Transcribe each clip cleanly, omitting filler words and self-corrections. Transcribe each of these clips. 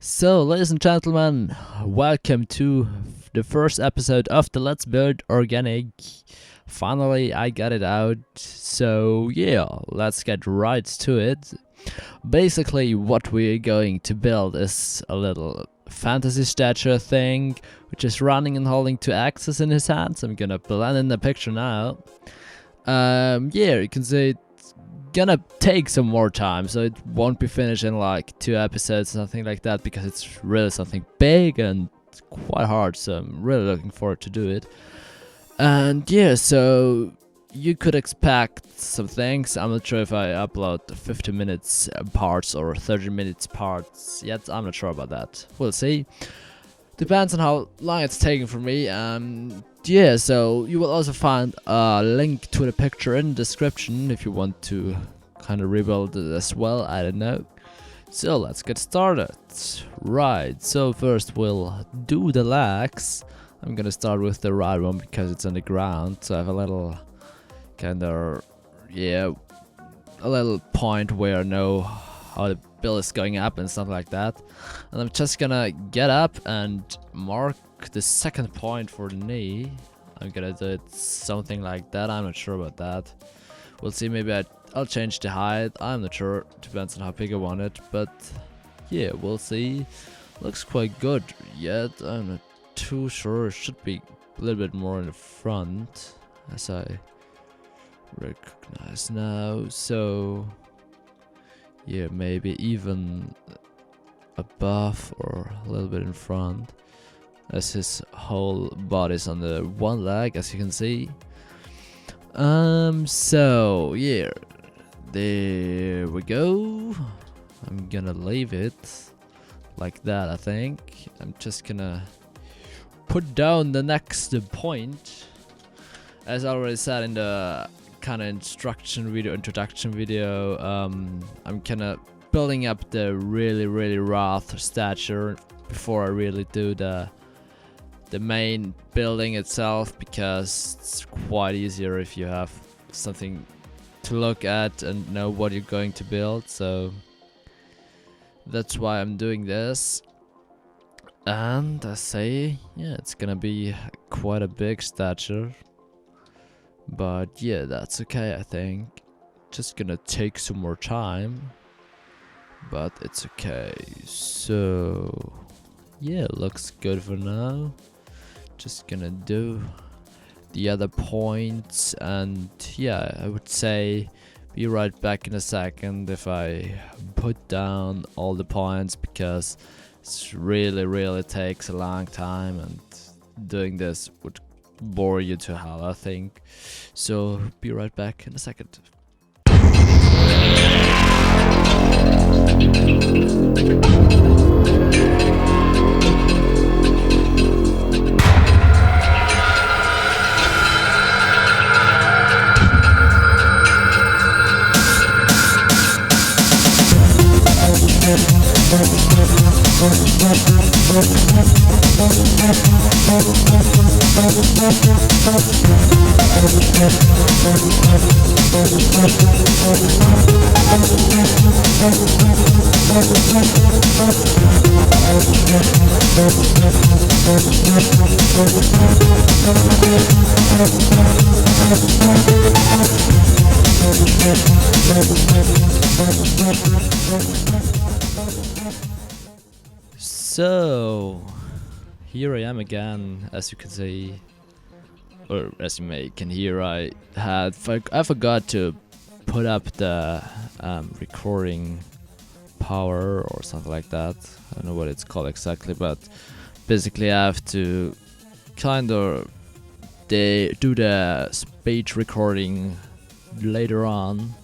So, ladies and gentlemen, welcome to the first episode of the Let's Build Organic. Finally, I got it out. So, yeah, let's get right to it. Basically, what we're going to build is a little fantasy statue thing, which is running and holding two axes in his hands. I'm gonna blend in the picture now. Yeah, you can see it's gonna take some more time, so it won't be finished in like 2 episodes, something like that, because it's really something big and quite hard, so I'm really looking forward to do it. And yeah, so you could expect some things. I'm not sure if I upload 50 minutes parts or 30 minutes parts yet. I'm not sure about that. We'll see. Depends on how long it's taking for me. Yeah, so you will also find a link to the picture in the description if you want to kind of rebuild it as well. I don't know. So let's get started. Right, so first we'll do the legs. I'm gonna start with the right one because it's on the ground, so I have a little kind of, yeah, a little point where I know how the build is going up and stuff like that. And I'm just gonna get up and mark the second point for the knee. I'm gonna do it something like that. I'm not sure about that. We'll see. Maybe I'll change the height. I'm not sure. Depends on how big I want it. But yeah, we'll see. Looks quite good yet. I'm not too sure. It should be a little bit more in the front, as I recognize now. So yeah, maybe even above or a little bit in front, as his whole body's on the one leg, as you can see. So yeah, there we go. I'm gonna leave it like that. I think I'm just gonna put down the next point. As I already said in the kind of introduction video, I'm kind of building up the really rough stature before I really do the main building itself, because it's quite easier if you have something to look at and know what you're going to build. So that's why I'm doing this. And I say, yeah, it's gonna be quite a big stature. But yeah, that's okay, I think. Just gonna take some more time, but it's okay. So yeah, looks good for now. Just gonna do the other points, and yeah, I would say be right back in a second if I put down all the points, because it's really takes a long time, and doing this would bore you to hell, I think. So be right back in a second. So here I am again, as you can see, or as you can hear. I forgot to put up the recording power or something like that. I don't know what it's called exactly, but basically I have to kind of do the speech recording later on.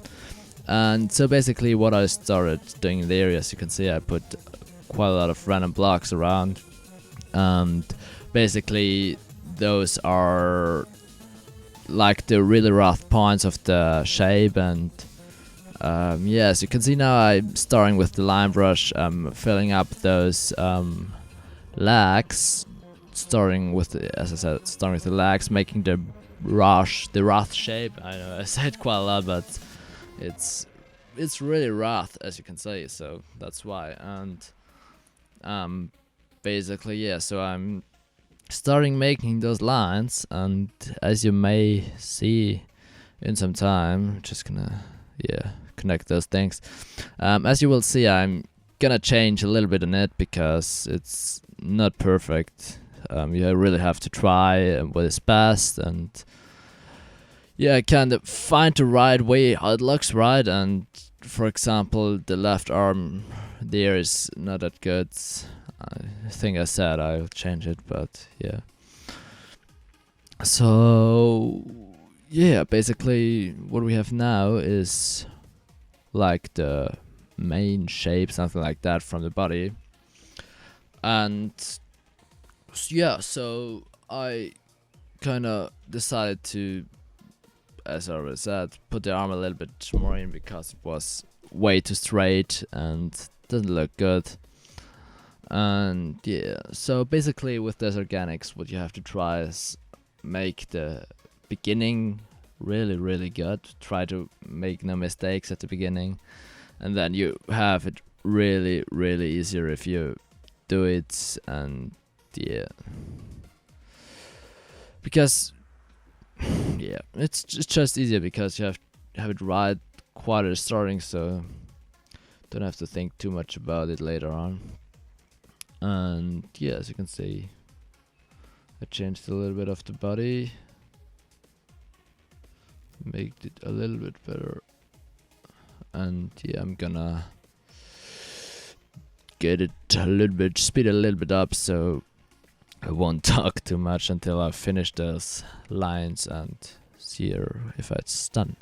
And so basically what I started doing there, as you can see, I put quite a lot of random blocks around, and basically those are like the really rough points of the shape. And yeah, as you can see now, I'm starting with the line brush, filling up those legs, starting with the legs, making the rough shape. I know I said quite a lot, but it's really rough, as you can see, so that's why. And Basically, yeah, so I'm starting making those lines, and as you may see in some time, just gonna connect those things. As you will see, I'm gonna change a little bit on it because it's not perfect. You really have to try what is best, and kind of find the right way how it looks right. And for example, the left arm there is not that good. I think I said I'll change it, but yeah. So basically what we have now is like the main shape, something like that, from the body. And so I kind of decided to, as I already said, put the arm a little bit more in because it was way too straight and doesn't look good. And so basically with this organics, what you have to try is make the beginning really, really good. Try to make no mistakes at the beginning, and then you have it really, really easier if you do it. And because it's just easier because you have it right quite at the starting, so don't have to think too much about it later on. And as you can see, I changed a little bit of the body, made it a little bit better, and I'm gonna get it a little bit, speed it a little bit up, so I won't talk too much until I finish those lines and see if it's done.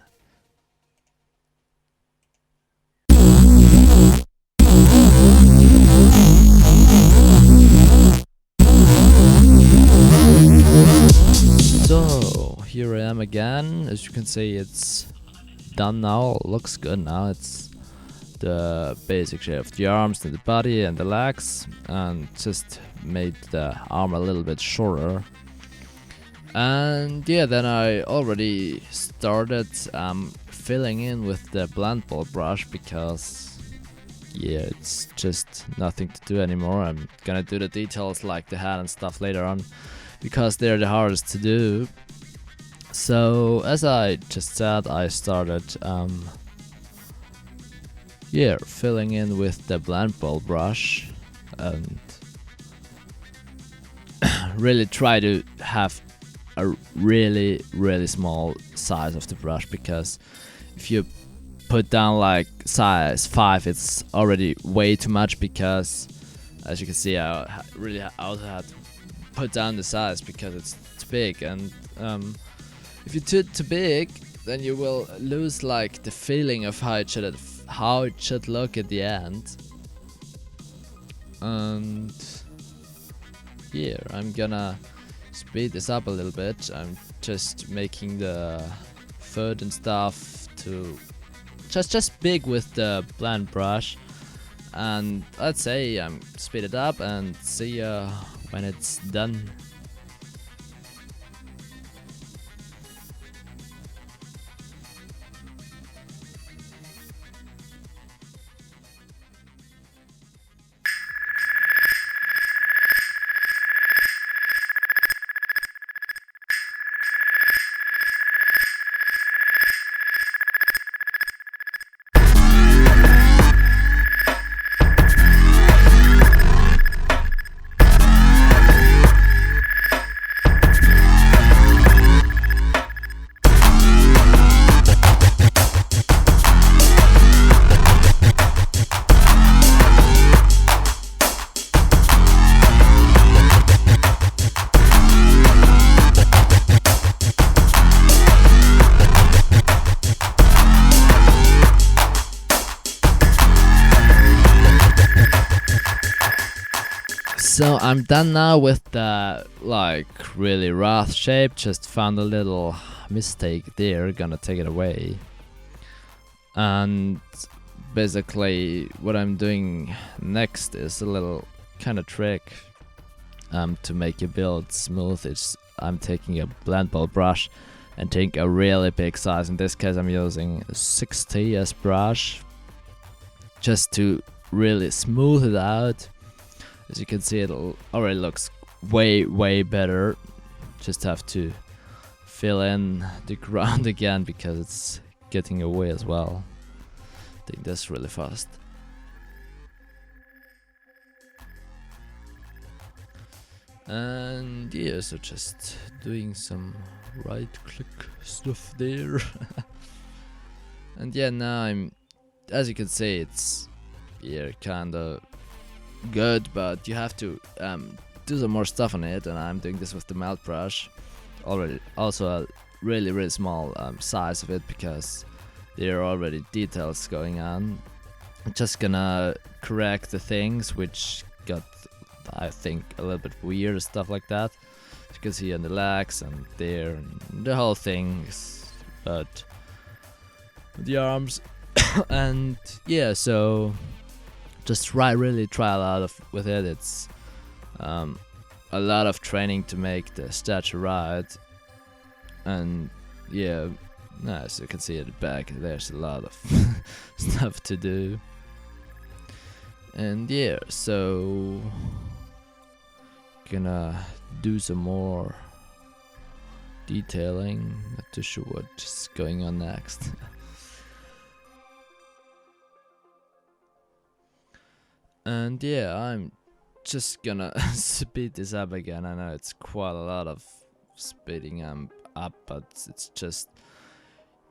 So here I am again. As you can see, it's done now. Looks good now. It's the basic shape of the arms and the body and the legs, and just made the arm a little bit shorter. And then I already started filling in with the blend ball brush because it's just nothing to do anymore. I'm gonna do the details like the hat and stuff later on because they're the hardest to do. So as I just said, I started filling in with the blend ball brush and really try to have a really, really small size of the brush, because if you put down like size 5, it's already way too much, because as you can see, I also had to put down the size because it's too big. And if you do it too big, then you will lose like the feeling of how it should look at the end. And I'm gonna speed this up a little bit. I'm just making the foot and stuff to just big with the blend brush, and I'd say speed it up and see when it's done. So I'm done now with the like really rough shape. Just found a little mistake there, gonna take it away. And basically what I'm doing next is a little kind of trick to make your build smooth. I'm taking a blend ball brush and take a really big size. In this case I'm using 60 as brush, just to really smooth it out. As you can see, it already looks way better. Just have to fill in the ground again because it's getting away as well. I think that's really fast. And yeah, so just doing some right click stuff there. And yeah, now as you can see, it's kinda good, but you have to do some more stuff on it, and I'm doing this with the melt brush. Already also a really small size of it because there are already details going on. I'm just gonna correct the things which got, I think, a little bit weird, stuff like that. As you can see on the legs and there and the whole thing, but the arms. And yeah, so just really try a lot with it. It's a lot of training to make the statue right. And yeah, as you can see at the back, there's a lot of stuff to do. And yeah, so gonna do some more detailing. Not too sure what's going on next. And yeah, I'm just gonna speed this up again. I know it's quite a lot of speeding up, but it's just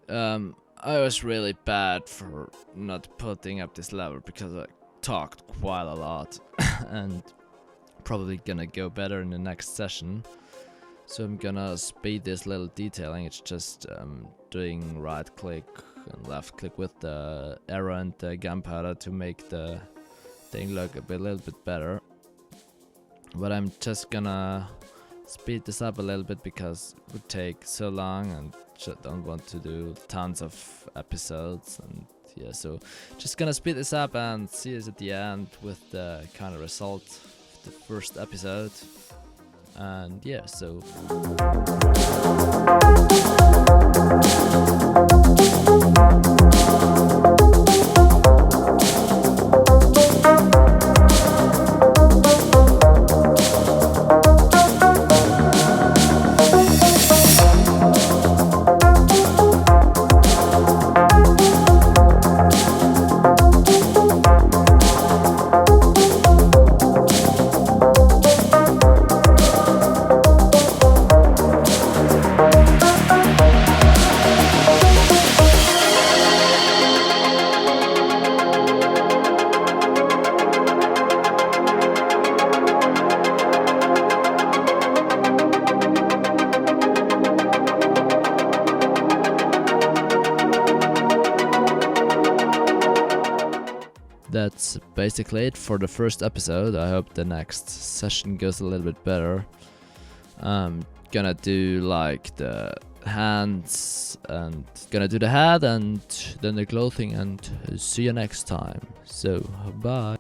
I was really bad for not putting up this level because I talked quite a lot. And probably gonna go better in the next session. So I'm gonna speed this little detailing. It's just doing right click and left click with the arrow and the gunpowder to make the thing look a little bit better. But I'm just gonna speed this up a little bit because it would take so long, and just don't want to do tons of episodes. And yeah, so just gonna speed this up and see us at the end with the kind of result of the first episode. And yeah, so that's basically it for the first episode. I hope the next session goes a little bit better. I'm gonna do like the hands and gonna do the head and then the clothing, and see you next time. So bye.